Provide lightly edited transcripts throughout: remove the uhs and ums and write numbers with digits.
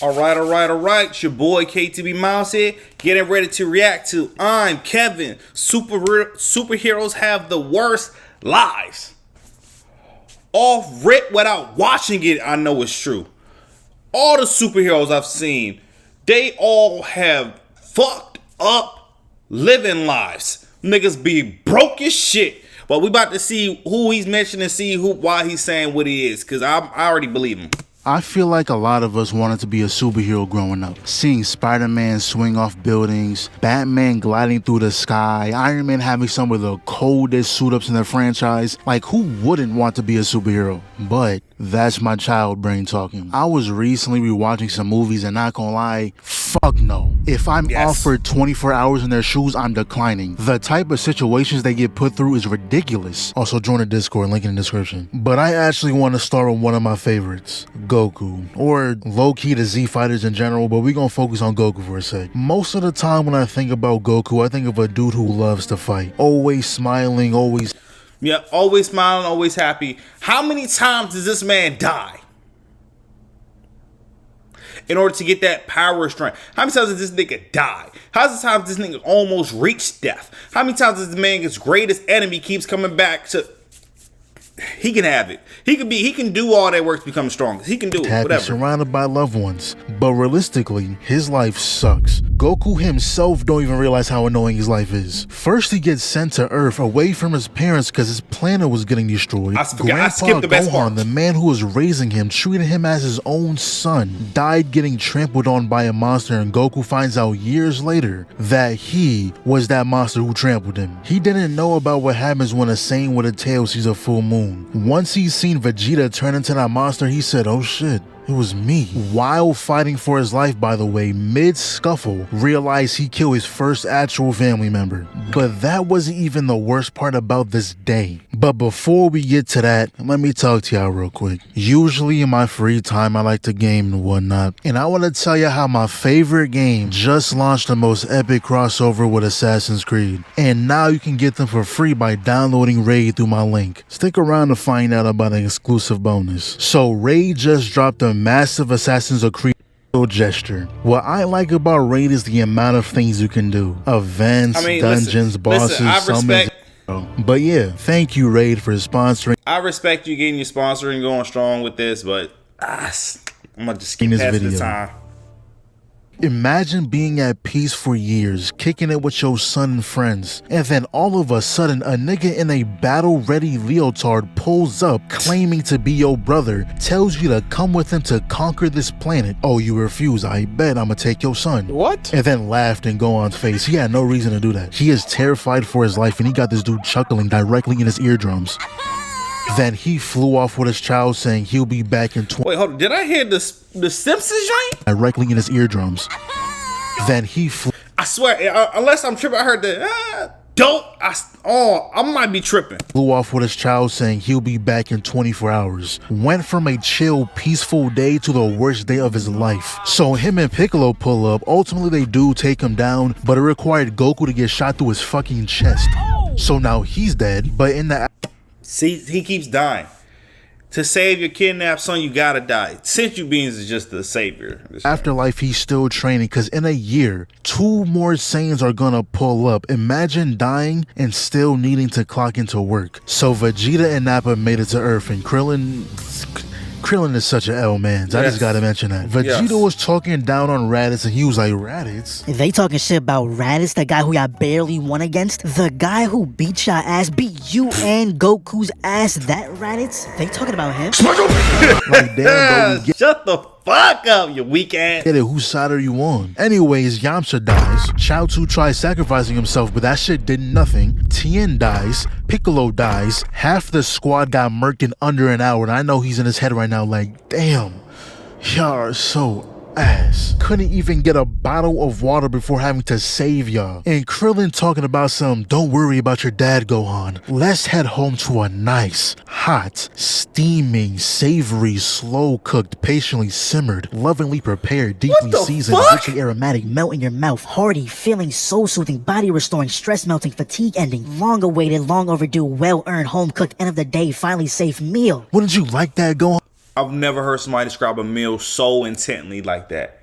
Alright. It's your boy KTB Miles here, getting ready to react to ImKevinn Superheroes Have the Worst Lives. Off rip without watching it, I know it's true. All the superheroes I've seen, they all have fucked up living lives. Niggas be broke as shit. But we about to see who he's mentioning and see why he's saying what he is, because I already believe him. I feel like a lot of us wanted to be a superhero growing up. Seeing Spider-Man swing off buildings, Batman gliding through the sky, Iron Man having some of the coldest suit-ups in the franchise. Like, who wouldn't want to be a superhero? But that's my child brain talking. I was recently rewatching some movies and not gonna lie, fuck no. If I'm offered 24 hours in their shoes, I'm declining. The type of situations they get put through is ridiculous. Also, join the Discord, link in the description. But I actually want to start with one of my favorites, Goku, or low-key the Z fighters in general, but we're gonna focus on Goku for a sec. Most of the time when I think about Goku, I think of a dude who loves to fight. Always smiling, always... Yeah, always smiling, always happy. How many times does this man die in order to get that power and strength? How many times does this nigga die? How many times does this nigga almost reach death? How many times does this man's greatest enemy keeps coming back to... He can have it. He can do all that work to become strong. He can do it, whatever. Surrounded by loved ones. But realistically, his life sucks. Goku himself don't even realize how annoying his life is. First, he gets sent to Earth away from his parents because his planet was getting destroyed. I skipped the best part. The man who was raising him, treated him as his own son, died getting trampled on by a monster, and Goku finds out years later that he was that monster who trampled him. He didn't know about what happens when a Saiyan with a tail sees a full moon. Once he's seen Vegeta turn into that monster, he said, oh shit, it was me. While fighting for his life, by the way, mid-scuffle, realized he killed his first actual family member. But that wasn't even the worst part about this day. But before we get to that, let me talk to y'all real quick. Usually in my free time, I like to game and whatnot. And I want to tell you how my favorite game just launched the most epic crossover with Assassin's Creed. And now you can get them for free by downloading Raid through my link. Stick around to find out about an exclusive bonus. So Raid just dropped a massive Assassin's Creed gesture. What I like about Raid is the amount of things you can do. Events, dungeons, bosses, summons. But yeah, thank you Raid for sponsoring. I respect you getting your sponsoring going strong with this, but I'm gonna just skip past the time. Imagine being at peace for years, kicking it with your son and friends, and then all of a sudden a nigga in a battle-ready leotard pulls up claiming to be your brother, tells you to come with him to conquer this planet. Oh, you refuse? I bet I'ma take your son. What? And then laughed and go on face. He had no reason to do that. He is terrified for his life and he got this dude chuckling directly in his eardrums. Then he flew off with his child saying he'll be back in Wait, hold on. Did I hear the Simpsons joint? Directly in his eardrums. Then he flew. I swear, unless I'm tripping, I heard the I might be tripping. Flew off with his child saying he'll be back in 24 hours. Went from a chill, peaceful day to the worst day of his life. So him and Piccolo pull up. Ultimately, they do take him down, but it required Goku to get shot through his fucking chest. So now he's dead, but in the... See, he keeps dying. To save your kidnapped son, you gotta die. Senju Beans is just the savior. Afterlife, he's still training, because in a year, 2 more Saiyans are gonna pull up. Imagine dying and still needing to clock into work. So Vegeta and Nappa made it to Earth, and Krillin is such an L man. I just gotta mention that. Vegeta was talking down on Raditz and he was like, Raditz? They talking shit about Raditz, the guy who y'all barely won against? The guy who beat y'all ass, beat you and Goku's ass, that Raditz? They talking about him? Like, damn, bro, shut the fuck up, you weak ass. Get it, whose side are you on? Anyways, Yamcha dies. Chaozu tries sacrificing himself, but that shit did nothing. Tien dies. Piccolo dies. Half the squad got murked in under an hour, and I know he's in his head right now like, damn, y'all are so ass. Couldn't even get a bottle of water before having to save y'all. And Krillin talking about some, don't worry about your dad, Gohan. Let's head home to a nice, hot, steaming, savory, slow-cooked, patiently simmered, lovingly prepared, deeply seasoned, richly aromatic, melt in your mouth, hearty, feeling soul-soothing, body-restoring, stress-melting, fatigue-ending, long-awaited, long-overdue, well-earned, home-cooked, end-of-the-day, finally safe meal. Wouldn't you like that, Gohan? I've never heard somebody describe a meal so intently like that.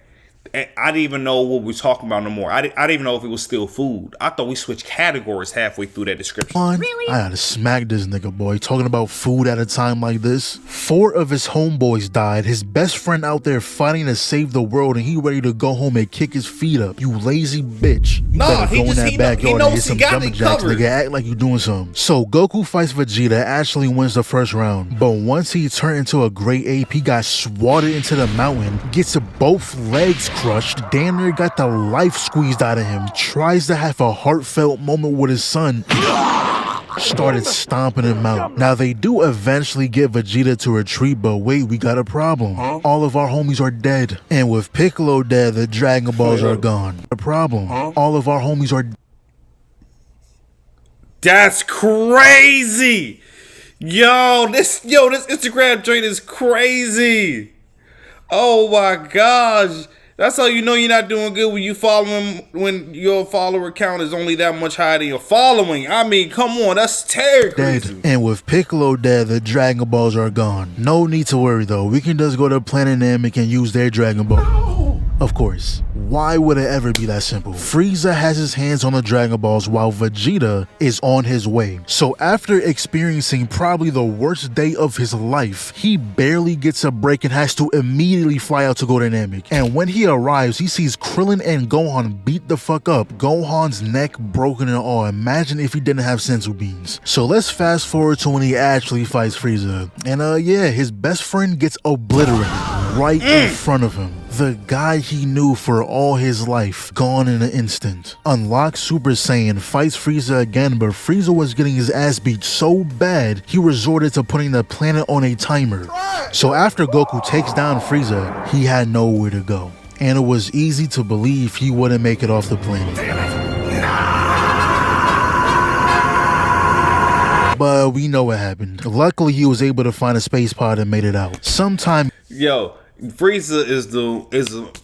And I didn't even know what we were talking about no more. I didn't even know if it was still food. I thought we switched categories halfway through that description. Really? I gotta smack this nigga, boy. Talking about food at a time like this. 4 of his homeboys died. His best friend out there fighting to save the world, and he ready to go home and kick his feet up. You lazy bitch. You better go in that backyard and hit some jumping jacks, nigga. Act like you doing something. So Goku fights Vegeta, actually wins the first round. But once he turned into a great ape, he got swatted into the mountain, gets both legs crushed, damn near got the life squeezed out of him, tries to have a heartfelt moment with his son, started stomping him out. Now they do eventually get Vegeta to retreat, but wait, we got a problem. All of our homies are dead. And with Piccolo dead, the Dragon Balls are gone. The problem, all of our homies are dead. That's crazy. Yo, this Instagram joint is crazy. Oh my gosh. That's how you know you're not doing good when your follower count is only that much higher than your following. I mean, come on, that's terrible. Dead. And with Piccolo dead, the Dragon Balls are gone. No need to worry though. We can just go to Planet Namek and use their Dragon Ball. Of course. Why would it ever be that simple? Frieza has his hands on the Dragon Balls while Vegeta is on his way. So after experiencing probably the worst day of his life, he barely gets a break and has to immediately fly out to go to Namek. And when he arrives, he sees Krillin and Gohan beat the fuck up. Gohan's neck broken and all. Imagine if he didn't have senzu beans. So let's fast forward to when he actually fights Frieza. And yeah, his best friend gets obliterated right in front of him. The guy he knew for all his life, gone in an instant. Unlocks Super Saiyan, fights Frieza again, but Frieza was getting his ass beat so bad, he resorted to putting the planet on a timer. So after Goku takes down Frieza, he had nowhere to go. And it was easy to believe he wouldn't make it off the planet. But we know what happened. Luckily, he was able to find a space pod and made it out. Sometime... Yo, Frieza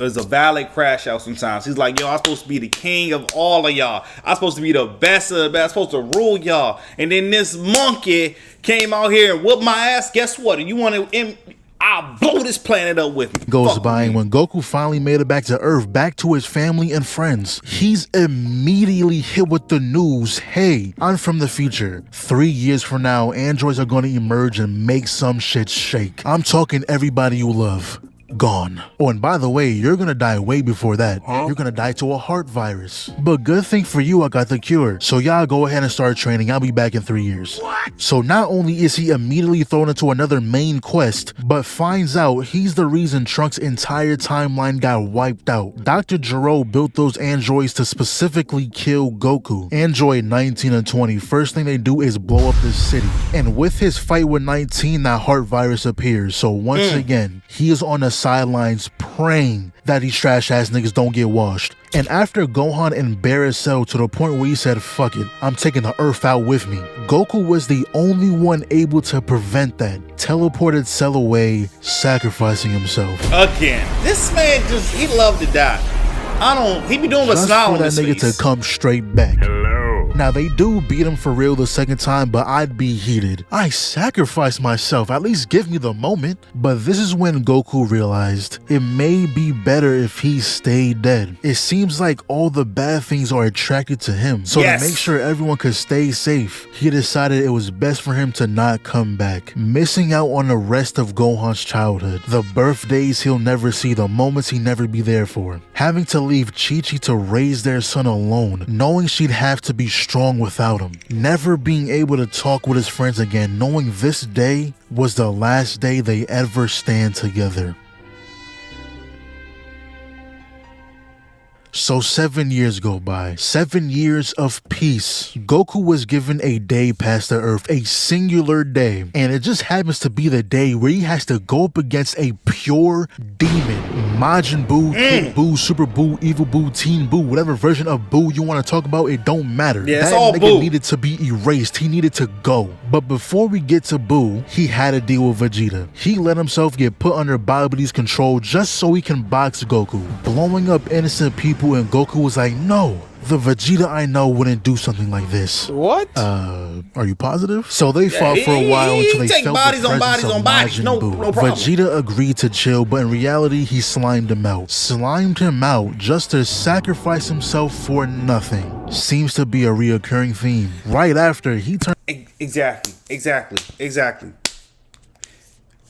is a valid crash out sometimes. He's like, yo, I'm supposed to be the king of all of y'all. I'm supposed to be the best of the best. I'm supposed to rule y'all. And then this monkey came out here and whooped my ass. Guess what? You want to... I'll blow this planet up with me. Goes by, and when Goku finally made it back to Earth, back to his family and friends, he's immediately hit with the news, hey, I'm from the future. 3 years from now, androids are going to emerge and make some shit shake. I'm talking everybody you love. Gone. Oh, and by the way, you're gonna die way before that. You're gonna die to a heart virus. But good thing for you, I got the cure. So y'all go ahead and start training. I'll be back in 3 years. What? So not only is he immediately thrown into another main quest, but finds out he's the reason Trunks' entire timeline got wiped out. Dr. Gero built those androids to specifically kill Goku. Android 19 and 20, first thing they do is blow up the city. And with his fight with 19, that heart virus appears. So once again, he is on the sidelines praying that these trash ass niggas don't get washed. And after Gohan embarrassed Cell to the point where he said, fuck it, I'm taking the earth out with me, Goku was the only one able to prevent that. Teleported Cell away, sacrificing himself. Again, this man he loved to die. He be doing a smile on his face. Just for that nigga to come straight back. Now they do beat him for real the second time, but I'd be heated. I sacrificed myself, at least give me the moment. But this is when Goku realized it may be better if he stayed dead. It seems like all the bad things are attracted to him. So to make sure everyone could stay safe, he decided it was best for him to not come back. Missing out on the rest of Gohan's childhood, the birthdays he'll never see, the moments he'd never be there for. Having to leave Chi-Chi to raise their son alone, knowing she'd have to be strong without him, never being able to talk with his friends again, knowing this day was the last day they ever stand together. So 7 years go by, 7 years of peace. Goku was given a day past the Earth, a singular day, and it just happens to be the day where he has to go up against a pure demon. Majin Buu, Kid Buu, Super Buu, Evil Buu, Teen Buu, whatever version of Buu you want to talk about, it don't matter. Yeah, that all nigga Buu needed to be erased. He needed to go. But before we get to Buu, he had to deal with Vegeta. He let himself get put under Babidi's control just so he can box Goku, blowing up innocent people, and Goku was like, no, The Vegeta I know wouldn't do something like this. What? Are you positive? So they fought for a while until they take felt bodies the on presence bodies of on bodies. Majin No Buu. problem. Vegeta agreed to chill, but in reality, he slimed him out. Slimed him out just to sacrifice himself for nothing. Seems to be a reoccurring theme. Right after he turned. Exactly.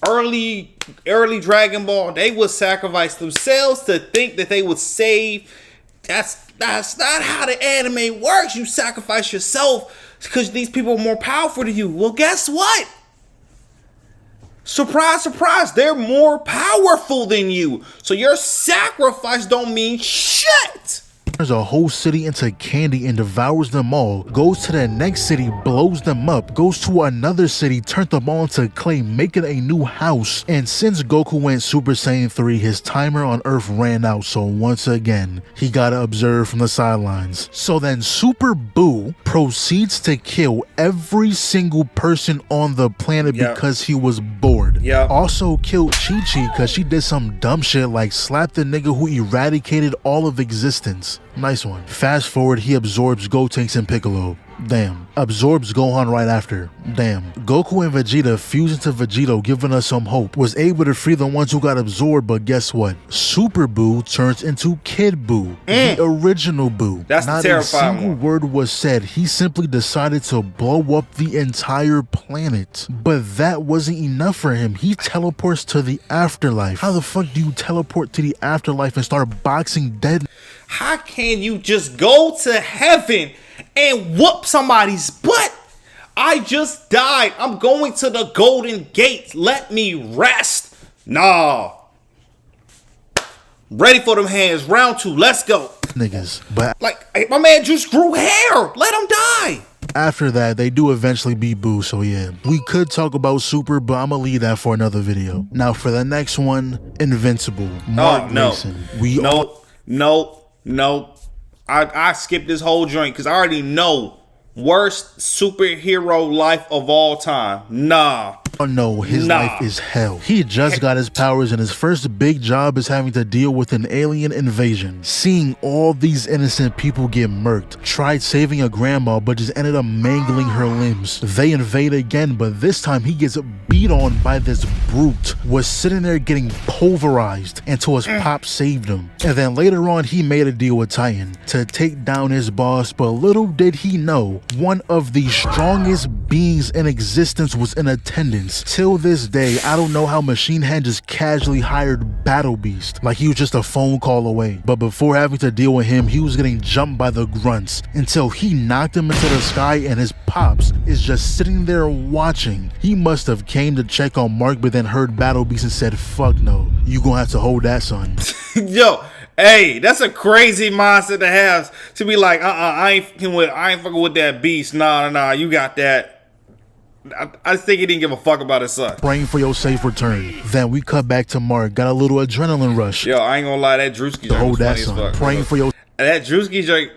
Early Dragon Ball, they would sacrifice themselves to think that they would save. That's not how the anime works. You sacrifice yourself because these people are more powerful than you. Well, guess what? Surprise, surprise, they're more powerful than you. So your sacrifice don't mean shit. Turns a whole city into candy and devours them all, goes to the next city, blows them up, goes to another city, turns them all into clay, making a new house. And since Goku went Super Saiyan 3, his timer on Earth ran out, so once again, he gotta observe from the sidelines. So then Super Buu proceeds to kill every single person on the planet because he was bored. Also killed Chi-Chi because she did some dumb shit like slap the nigga who eradicated all of existence. Nice one. Fast forward, he absorbs Gotenks and Piccolo. Damn. Absorbs Gohan right after. Damn. Goku and Vegeta fuse into Vegito, giving us some hope. Was able to free the ones who got absorbed, but guess what? Super Buu turns into Kid Buu, the original Buu. That's not the terrifying a single one. word was said. He simply decided to blow up the entire planet. But that wasn't enough for him. He teleports to the afterlife. How the fuck do you teleport to the afterlife and start boxing dead? How can you just go to heaven and whoop somebody's butt? I just died. I'm going to the Golden Gate. Let me rest. Nah. Ready for them hands. Round 2. Let's go. Niggas. But like, hey, my man just grew hair. Let him die. after that, they do eventually beat Buu, so yeah. We could talk about Super, but I'm gonna leave that for another video. Now for the next one, Invincible. Mark Mason. No. I skipped this whole joint because I already know worst superhero life of all time. Nah. Oh no, his life is hell. He just got his powers and his first big job is having to deal with an alien invasion. Seeing all these innocent people get murked. Tried saving a grandma but just ended up mangling her limbs. They invade again, but this time he gets beat on by this brute. Was sitting there getting pulverized until his pop saved him. And then later on he made a deal with Titan to take down his boss, but little did he know one of the strongest beings in existence was in attendance. Till this day, I don't know how Machine Head just casually hired Battle Beast, like he was just a phone call away. But before having to deal with him, he was getting jumped by the grunts until he knocked him into the sky and his pops is just sitting there watching. He must have came to check on Mark but then heard Battle Beast and said, fuck no, you gonna have to hold that, son. Yo, hey, that's a crazy mindset to have, to be like, I ain't fucking with that beast. Nah, you got that. I think he didn't give a fuck about his son. Praying for your safe return. Then we cut back to Mark, got a little adrenaline rush. Yo, I ain't gonna lie, that Drewski joint hold was that, funny son. as fuck. Praying for your that Drewski joint.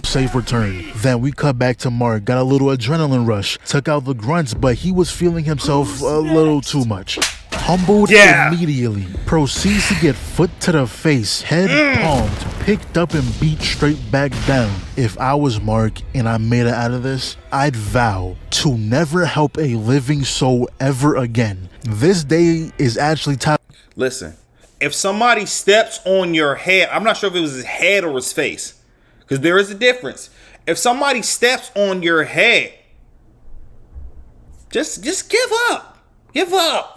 safe return. Then we cut back to Mark, got a little adrenaline rush, took out the grunts, but he was feeling himself a little too much. Humbled immediately, proceeds to get foot to the face, head palmed, picked up and beat straight back down. If I was Mark and I made it out of this, I'd vow to never help a living soul ever again. This day is actually time. Listen, if somebody steps on your head, I'm not sure if it was his head or his face, because there is a difference. If somebody steps on your head, just give up. Give up.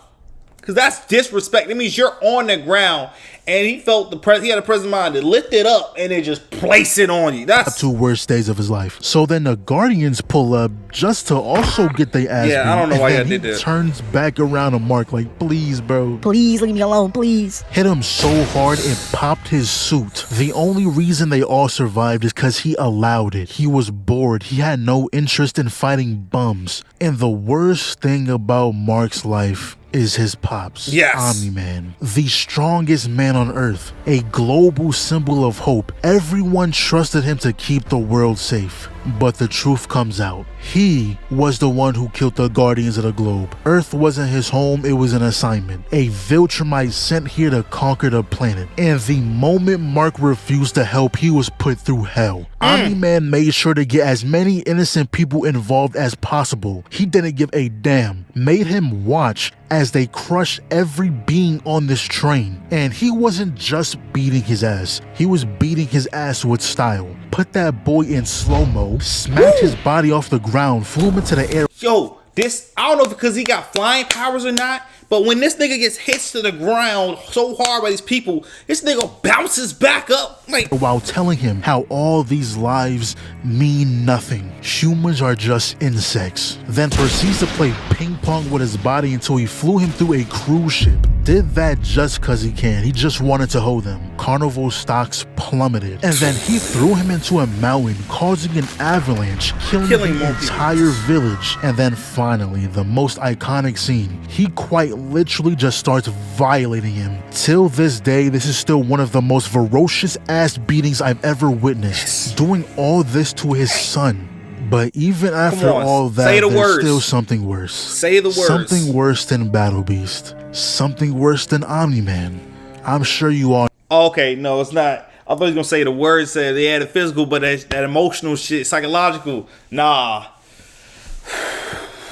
Because that's disrespect. It means you're on the ground, and he felt he had a present mind to lift it up and then just place it on you. That's two worst days of his life. So then the Guardians pull up just to also get their ass beat. I don't know why y'all did that. Turns back around to Mark like, please, bro. Please leave me alone, please. Hit him so hard it popped his suit. The only reason they all survived is because he allowed it. He was bored. He had no interest in fighting bums. And the worst thing about Mark's life is his pops. Yes. Omni-Man, the strongest man on earth, a global symbol of hope. Everyone trusted him to keep the world safe. But the truth comes out. He was the one who killed the Guardians of the Globe. Earth wasn't his home, it was an assignment. A Viltrumite sent here to conquer the planet. And the moment Mark refused to help, he was put through hell. Omni-Man made sure to get as many innocent people involved as possible. He didn't give a damn. Made him watch as they crushed every being on this train. And he wasn't just beating his ass. He was beating his ass with style. Put that boy in slow-mo, smacked his body off the ground, flew him into the air. Yo, this, I don't know if because he got flying powers or not, but when this nigga gets hit to the ground so hard by these people, this nigga bounces back up. Like, while telling him how all these lives mean nothing. Humans are just insects. Then proceeds to play ping pong with his body until he flew him through a cruise ship. Did that just cause he can. He just wanted to hold them. Carnival stocks plummeted. And then he threw him into a mountain, causing an avalanche, killing the entire village. And then finally, the most iconic scene. He quite literally just starts violating him. Till this day, this is still one of the most ferocious ass beatings I've ever witnessed. Doing all this to his son. But even after all that, there's still something worse. Say the words. Something worse than Battle Beast. Something worse than Omni-Man. I'm sure you all. Okay, no, it's not. I thought he was gonna say the words that they had the physical, but that emotional shit, psychological. Nah.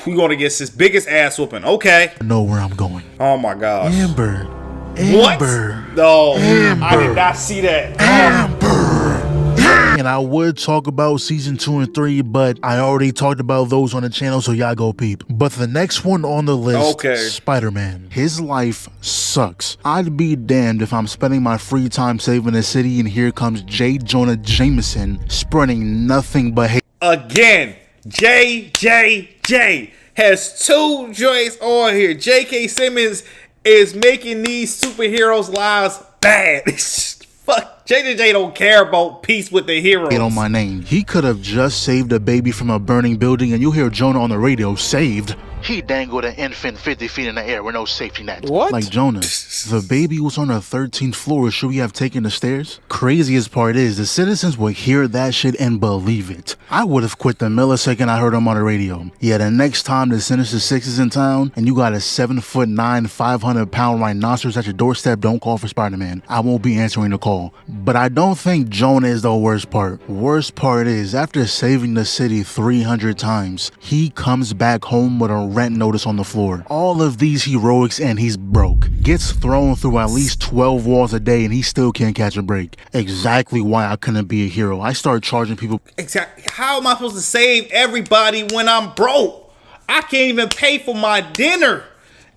We gonna get this biggest ass whooping. Okay. I know where I'm going. Oh my gosh. Amber. What? No, Amber. I did not see that. Amber. And I would talk about season 2 and 3, but I already talked about those on the channel, so y'all go peep. But the next one on the list, Spider-Man. His life sucks. I'd be damned if I'm spending my free time saving the city and here comes J. Jonah Jameson spreading nothing but hate. Again, JJJ has 2 joints on here. J.K. Simmons is making these superheroes' lives bad. Fuck, JJJ don't care about peace with the heroes. On my name. He could have just saved a baby from a burning building and you'll hear Jonah on the radio, saved. He dangled an infant 50 feet in the air with no safety net. What? Like Jonah, the baby was on the 13th floor. Should we have taken the stairs? Craziest part is the citizens would hear that shit and believe it. I would have quit the millisecond I heard him on the radio. Yeah, the next time the Sinister Six is in town and you got a 7'9", 500-pound rhinoceros at your doorstep, don't call for Spider-Man. I won't be answering the call. But I don't think Jonah is the worst part. Worst part is after saving the city 300 times, he comes back home with a rent notice on the floor. All of these heroics and he's broke. Gets thrown through at least 12 walls a day and he still can't catch a break. Exactly why I couldn't be a hero. I started charging people. Exactly. How am I supposed to save everybody when I'm broke? I can't even pay for my dinner.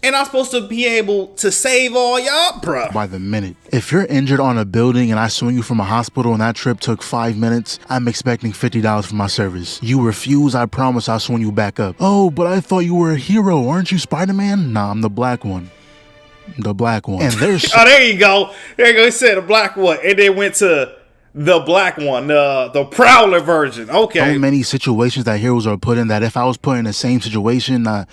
And I'm supposed to be able to save all y'all, bruh. By the minute. If you're injured on a building and I swing you from a hospital and that trip took 5 minutes, I'm expecting $50 for my service. You refuse, I promise I'll swing you back up. Oh, but I thought you were a hero. Aren't you Spider-Man? Nah, I'm the black one. The black one. And there's oh, there you go. There you go. He said the black one. And then went to the black one, the Prowler version. Okay. So many situations that heroes are put in that if I was put in the same situation, I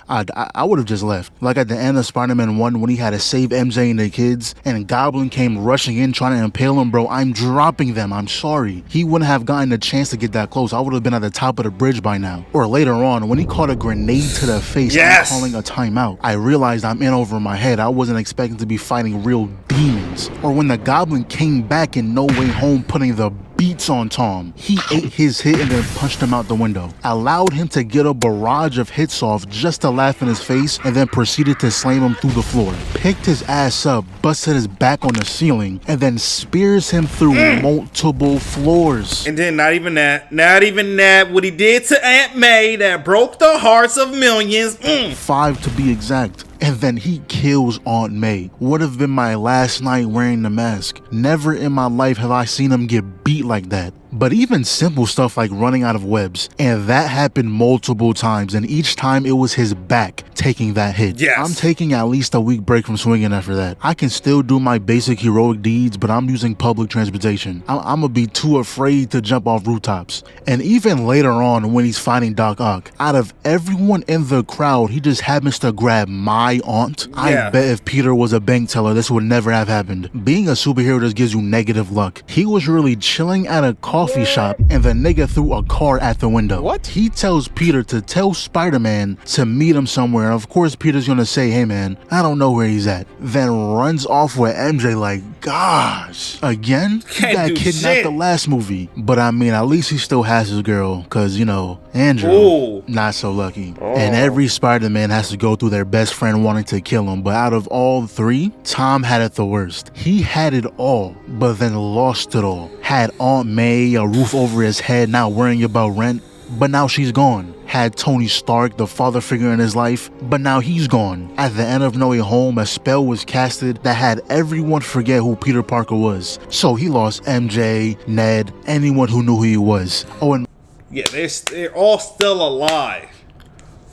would have just left. Like at the end of Spider-Man 1 when he had to save MJ and the kids and Goblin came rushing in trying to impale him, bro. I'm dropping them. I'm sorry. He wouldn't have gotten a chance to get that close. I would have been at the top of the bridge by now. Or later on, when he caught a grenade to the face, I'm calling a timeout. I realized I'm in over my head. I wasn't expecting to be fighting real demons. Or when the Goblin came back in No Way Home putting the beats on Tom. He ate his hit and then punched him out the window. Allowed him to get a barrage of hits off just to laugh in his face and then proceeded to slam him through the floor. Picked his ass up, busted his back on the ceiling, and then spears him through multiple floors. And then not even that, what he did to Aunt May that broke the hearts of millions. 5 to be exact. And then he kills Aunt May. Would have been my last night wearing the mask. Never in my life have I seen him get beat like that. But even simple stuff like running out of webs. And that happened multiple times. And each time it was his back taking that hit. Yes. I'm taking at least a week break from swinging after that. I can still do my basic heroic deeds, but I'm using public transportation. I'm gonna be too afraid to jump off rooftops. And even later on when he's fighting Doc Ock, out of everyone in the crowd, he just happens to grab my aunt. I bet if Peter was a bank teller, this would never have happened. Being a superhero just gives you negative luck. He was really chilling at a coffee coffee shop and the nigga threw a car at the window. What? He tells Peter to tell Spider-Man to meet him somewhere. And of course, Peter's gonna say, hey man, I don't know where he's at. Then runs off with MJ like, gosh, again? He Can't got do kidnapped shit. the last movie. But I mean, at least he still has his girl. Cause, you know, Andrew, Ooh. not so lucky. And every Spider-Man has to go through their best friend wanting to kill him. But out of all three, Tom had it the worst. He had it all, but then lost it all. Had Aunt May, a roof over his head, not worrying about rent, but now she's gone. Had Tony Stark, the father figure in his life, but now he's gone. At the end of No Way Home, a spell was casted that had everyone forget who Peter Parker was. So he lost MJ, Ned, anyone who knew who he was. Oh, and Yeah, they're all still alive.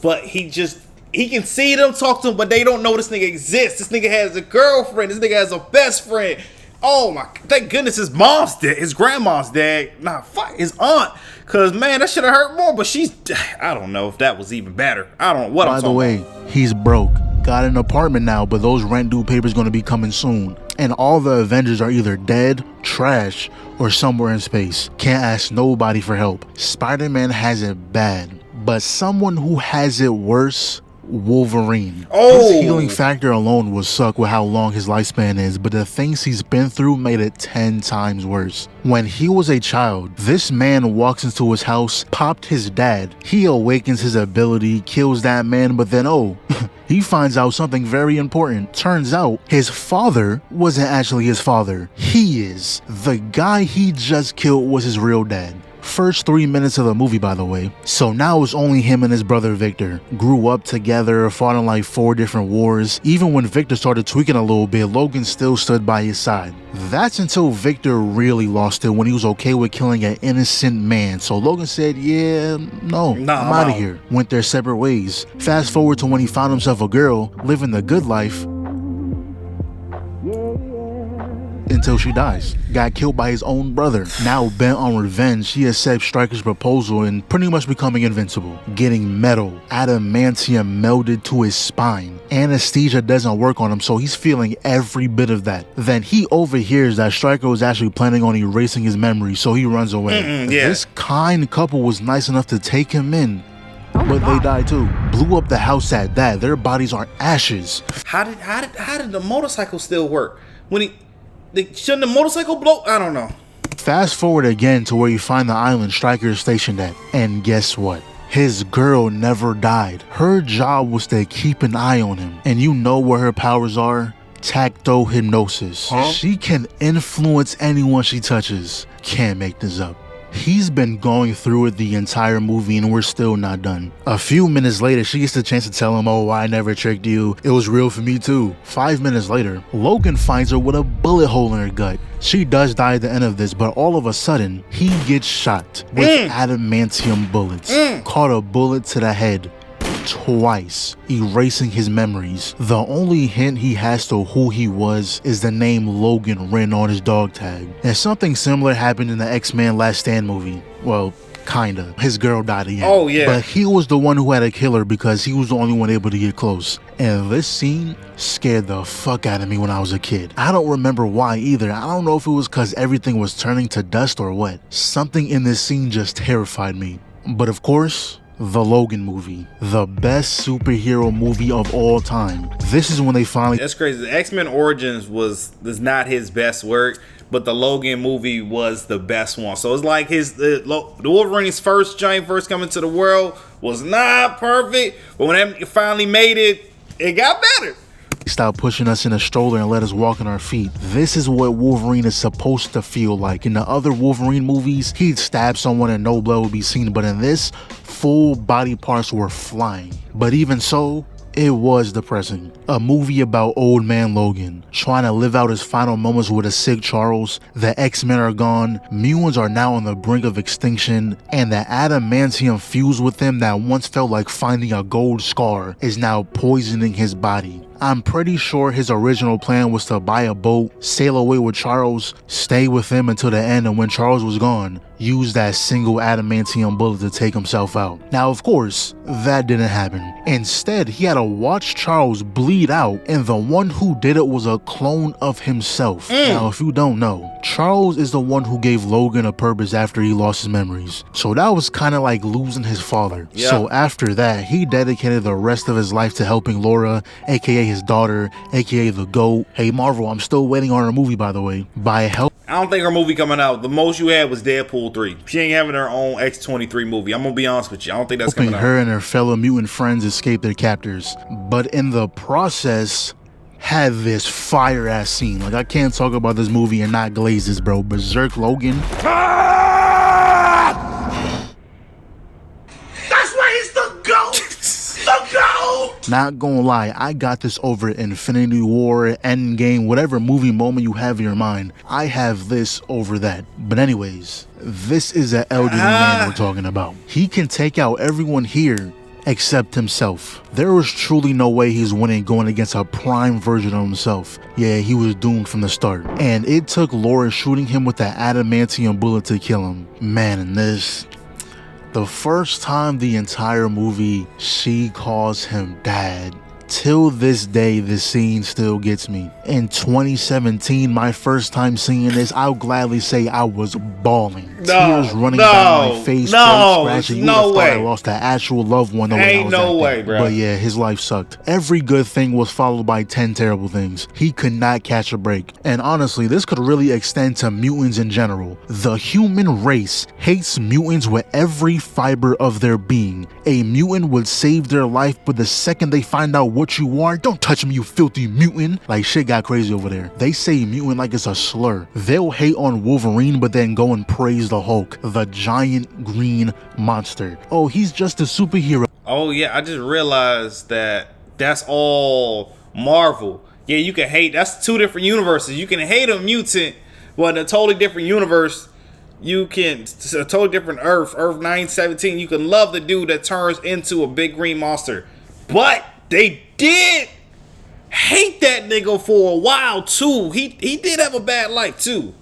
But he can see them, talk to them, but they don't know this nigga exists. This nigga has a girlfriend. This nigga has a best friend. Oh my, thank goodness his mom's dead. His grandma's dead. Nah, fuck his aunt. Cause man, that should have hurt more, but I don't know if that was even better. I don't know what I'm by talking the way, about. he's broke. Got an apartment now, but those rent due papers gonna be coming soon. And all the Avengers are either dead, trash, or somewhere in space. Can't ask nobody for help. Spider-Man has it bad, but someone who has it worse, Wolverine. Oh. His healing factor alone will suck with how long his lifespan is, but the things he's been through made it 10 times worse. When he was a child, this man walks into his house, popped his dad. He awakens his ability, kills that man, but then he finds out something very important. Turns out his father wasn't actually his father. He is. The guy he just killed was his real dad. First 3 minutes of the movie, by the way. So now it's only him and his brother Victor. Grew up together, fought in like 4 different wars. Even when Victor started tweaking a little bit, Logan still stood by his side. That's until Victor really lost it when he was okay with killing an innocent man. So Logan said, yeah, no, I'm out of here. Went their separate ways. Fast forward to when he found himself a girl, living the good life, until she dies. Got killed by his own brother. Now bent on revenge, he accepts Stryker's proposal and pretty much becoming invincible. Getting metal, adamantium melded to his spine. Anesthesia doesn't work on him, so he's feeling every bit of that. Then he overhears that Stryker was actually planning on erasing his memory, so he runs away. This kind couple was nice enough to take him in, but they died too. Blew up the house at that. Their bodies are ashes. How did the motorcycle still work? Shouldn't the motorcycle blow? I don't know. Fast forward again to where you find the island Stryker is stationed at. And guess what? His girl never died. Her job was to keep an eye on him. And you know what her powers are? Tacto hypnosis. She can influence anyone she touches. Can't make this up. He's been going through it the entire movie and we're still not done. A few minutes later, she gets the chance to tell him, oh, I never tricked you. It was real for me too. 5 minutes later, Logan finds her with a bullet hole in her gut. She does die at the end of this, but all of a sudden, he gets shot with adamantium bullets. Caught a bullet to the head twice, erasing his memories. The only hint he has to who he was is the name Logan written on his dog tag. And something similar happened in the X-Men Last Stand movie. Well, kinda. His girl died again. Oh, yeah. But he was the one who had to kill her because he was the only one able to get close. And this scene scared the fuck out of me when I was a kid. I don't remember why either. I don't know if it was because everything was turning to dust or what. Something in this scene just terrified me. But of course, the Logan movie, the best superhero movie of all time. This is when they finally... That's crazy. The X-Men Origins was not his best work, but the Logan movie was the best one. So it's like the Wolverine's first giant verse coming to the world was not perfect, but when they finally made it, it got better. Stop pushing us in a stroller and let us walk on our feet. This is what Wolverine is supposed to feel like. In the other Wolverine movies, he'd stab someone and no blood would be seen, but in this, full body parts were flying. But even so, it was depressing. A movie about old man Logan trying to live out his final moments with a sick Charles. The X-Men are gone, mutants are now on the brink of extinction, and the adamantium fused with him that once felt like finding a gold scar is now poisoning his body. I'm pretty sure his original plan was to buy a boat, sail away with Charles, stay with him until the end, and when Charles was gone, use that single adamantium bullet to take himself out. Now, of course, that didn't happen. Instead, he had to watch Charles bleed out, and the one who did it was a clone of himself. Now, if you don't know, Charles is the one who gave Logan a purpose after he lost his memories. So that was kind of like losing his father. Yeah. So after that, he dedicated the rest of his life to helping Laura, aka his daughter, aka the GOAT. Hey Marvel, I'm still waiting on her movie, by the way. By help. I don't think her movie coming out. The most you had was Deadpool 3. She ain't having her own X-23 movie. I'm gonna be honest with you. I don't think that's coming out. Her and her fellow mutant friends escape their captors. But in the process, had this fire ass scene. Like, I can't talk about this movie and not glaze this, bro. Berserk Logan. That's why he's the GOAT! The GOAT! Not gonna lie, I got this over Infinity War, Endgame, whatever movie moment you have in your mind. I have this over that. But anyways, this is an elderly man we're talking about. He can take out everyone here except himself. There was truly no way he's winning going against a prime version of himself. Yeah, he was doomed from the start. And it took Laura shooting him with that adamantium bullet to kill him. Man, and this... the first time the entire movie, she calls him dad. Till this day, this scene still gets me. In 2017, my first time seeing this, I'll gladly say I was bawling. Tears running down my face, scratching. You would have thought I lost an actual loved one the way I was no way, bro. But yeah, his life sucked. Every good thing was followed by 10 terrible things. He could not catch a break. And honestly, this could really extend to mutants in general. The human race hates mutants with every fiber of their being. A mutant would save their life, but the second they find out what you are, don't touch me, you filthy mutant. Like, shit got crazy over there. They say mutant like it's a slur. They'll hate on Wolverine, but then go and praise the Hulk, the giant green monster. Oh, he's just a superhero. Oh yeah, I just realized that that's all Marvel. Yeah, you can hate. That's two different universes. You can hate a mutant, but in a totally different universe, you can, it's a totally different Earth 917. You can love the dude that turns into a big green monster. But they did hate that nigga for a while too. He did have a bad life too.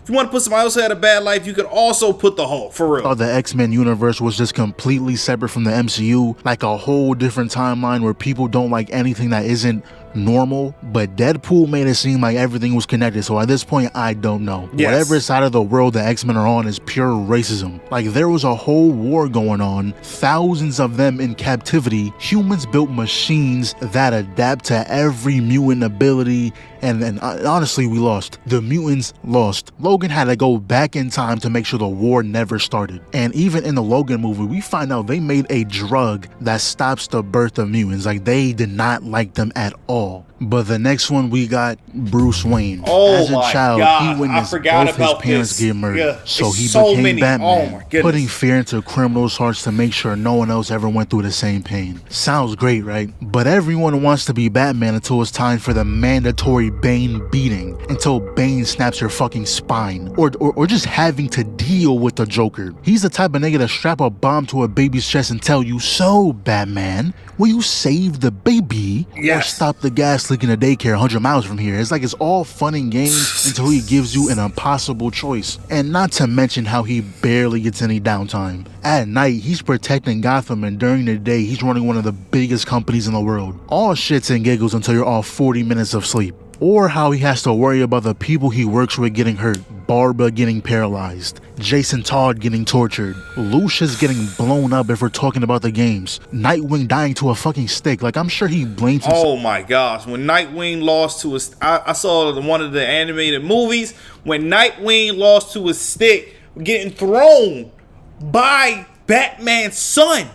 If you want to put somebody else who had a bad life, you could also put the Hulk, for real. The X-Men universe was just completely separate from the MCU, like a whole different timeline where people don't like anything that isn't normal, but Deadpool made it seem like everything was connected. So at this point, I don't know. Yes. Whatever side of the world the X-Men are on is pure racism. Like, there was a whole war going on, thousands of them in captivity. Humans built machines that adapt to every mutant ability, and honestly, we lost. The mutants lost. Logan had to go back in time to make sure the war never started. And even in the Logan movie, we find out they made a drug that stops the birth of mutants. Like, they did not like them at all. But the next one, we got Bruce Wayne. Oh, as a my child, God. he witnessed I forgot both his about parents this. get murdered. Yeah, So it's he so became many. Batman, Oh, my goodness. putting fear into criminals' hearts to make sure no one else ever went through the same pain. Sounds great, right? But everyone wants to be Batman until it's time for the mandatory Bane beating, until Bane snaps your fucking spine, or just having to deal with the Joker. He's the type of nigga to strap a bomb to a baby's chest and tell you, so Batman, will you save the baby or stop the gas leak in a daycare 100 miles from here? It's like it's all fun and games until he gives you an impossible choice. And not to mention how he barely gets any downtime. At night, he's protecting Gotham, and during the day, he's running one of the biggest companies in the world. All shits and giggles until you're off 40 minutes of sleep. Or how he has to worry about the people he works with getting hurt. Barbara getting paralyzed, Jason Todd getting tortured, Lucius getting blown up if we're talking about the games, Nightwing dying to a fucking stick. Like, I'm sure he blames himself. Oh my gosh, when Nightwing lost to his, I saw one of the animated movies when Nightwing lost to his stick getting thrown by Batman's son,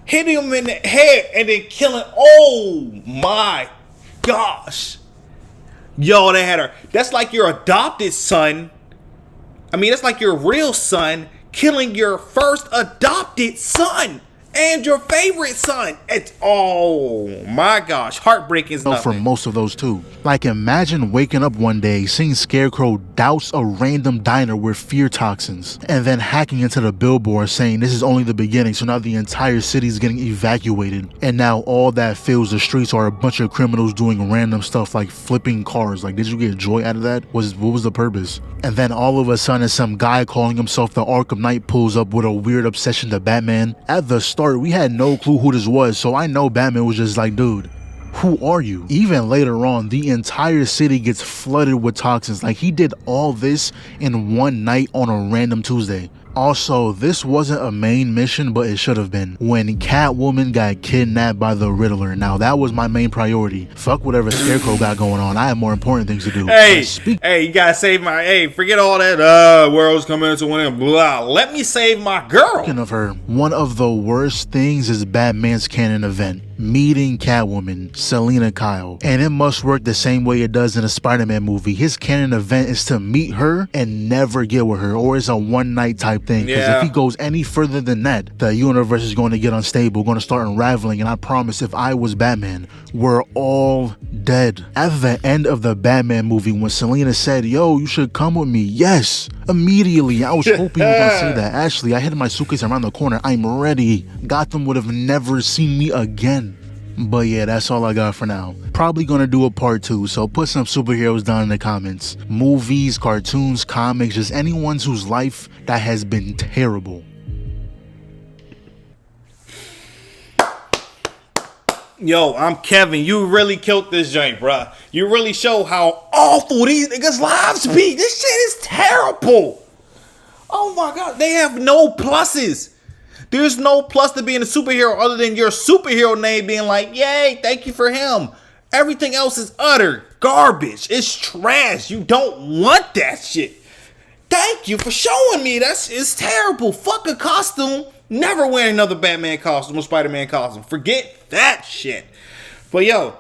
hitting him in the head and then killing. Oh my gosh. Yo, they had her. That's like your adopted son. I mean, that's like your real son killing your first adopted son and your favorite son. It's, oh my gosh, heartbreaking is nothing. For most of those too. Like, imagine waking up one day seeing Scarecrow douse a random diner with fear toxins, and then hacking into the billboard saying this is only the beginning, so now the entire city is getting evacuated, and now all that fills the streets are a bunch of criminals doing random stuff like flipping cars. Like, did you get joy out of that? What was the purpose? And then all of a sudden some guy calling himself the Arkham Knight pulls up with a weird obsession to Batman. At the start, we had no clue who this was, so I know Batman was just like, dude, who are you? Even later on, the entire city gets flooded with toxins. Like, he did all this in one night on a random Tuesday. Also, this wasn't a main mission, but it should have been. When Catwoman got kidnapped by the Riddler. Now, that was my main priority. Fuck whatever Scarecrow got going on. I have more important things to do. Hey, you gotta save my... Hey, forget all that, world's coming into one and blah. Let me save my girl. Speaking of her, one of the worst things is Batman's canon event. Meeting Catwoman, Selina Kyle. And it must work the same way it does in a Spider-Man movie. His canon event is to meet her and never get with her, or it's a one-night type thing. Because if he goes any further than that, the universe is going to get unstable, going to start unraveling, and I promise if I was Batman, we're all dead. At the end of the Batman movie, when Selina said, yo, you should come with me, yes, immediately, I was hoping you were going to say that. Ashley, I hid my suitcase around the corner, I'm ready. Gotham would have never seen me again. But yeah, that's all I got for now. Probably gonna do a part 2, so put some superheroes down in the comments. Movies, cartoons, comics, just anyone's whose life that has been terrible. Yo, I'm Kevin. You really killed this joint, bruh. You really show how awful these niggas' lives be. This shit is terrible. Oh my God, they have no pluses. There's no plus to being a superhero other than your superhero name being like, yay, thank you for him. Everything else is utter garbage. It's trash. You don't want that shit. Thank you for showing me. It's terrible. Fuck a costume. Never wear another Batman costume or Spider-Man costume. Forget that shit. But yo,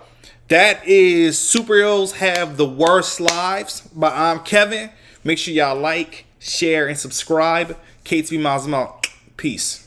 that is Superheroes Have the Worst Lives by I'm Kevin. Make sure y'all like, share, and subscribe. KTB Miles out. Peace.